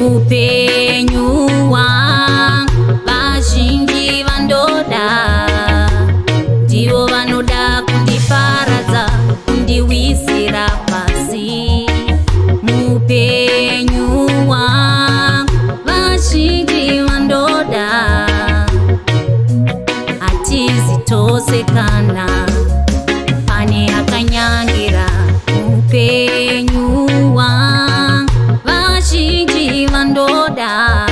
Mupenyu wangu vazhinji vandoda, ndivo vanoda kundiparadza, kundiwisira pasi. Mupenyu wangu vazhinji vandoda, hatizitosekana pane akanyangira. Mupenyu wangu vazhinji vandoda,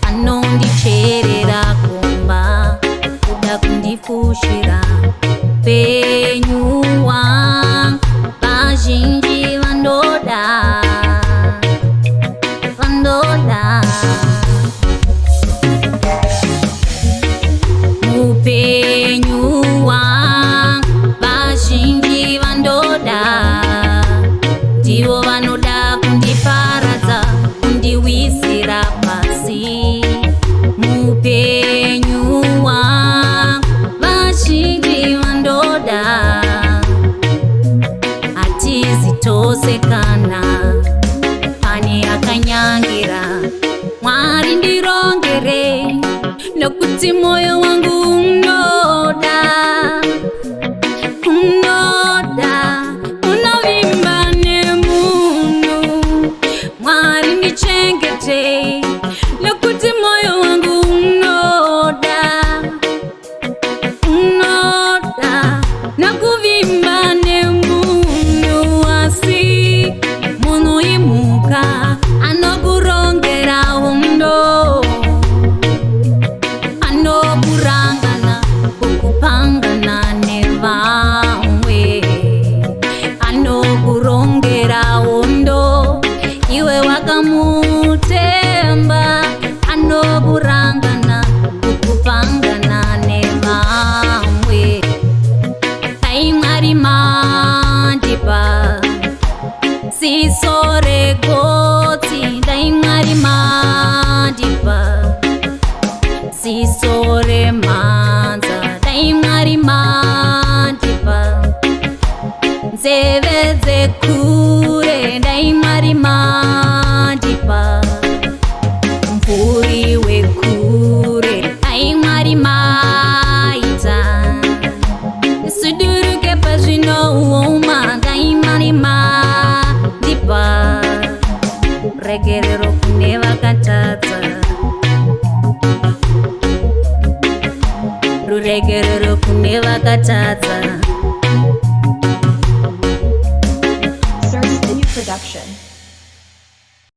anondicherera komba kuda kundifushira. Mupenyu wangu vazhinji vandoda, vandoda. Mupenyu wangu vazhinji vandoda, ndivo vanoda kundiparadza, kundiwisira pasi. Mupenyu wangu vazhinji vandoda, hatizitosekana pane akanyangira. Mwari ndirongere, nokuti moyo wangu unoda, unoda, unovimba nemunhu. Mwari ndichengete, nokuti moyo wangu unoda, unoda, nakuvimba nemunhu. Asi munhu imuka anokurongera undo, anokurangana kukupangana nevamwe, anokurongera undo iwe wakamutemba, anokurangana kukupangana nevamwe. Dai Mwari mandipa ziso regotsi, dai Mwari mandipa ziso remhanza, dai Mwari mandipa nzeve dzekure, dai Mwari mandipa mvuri wekure, dai Mwari maita suduruke pazvinooma, dai Mwari mandipa regerero kune vakatadza, ruregerero kune vakatadza. Starts the new production.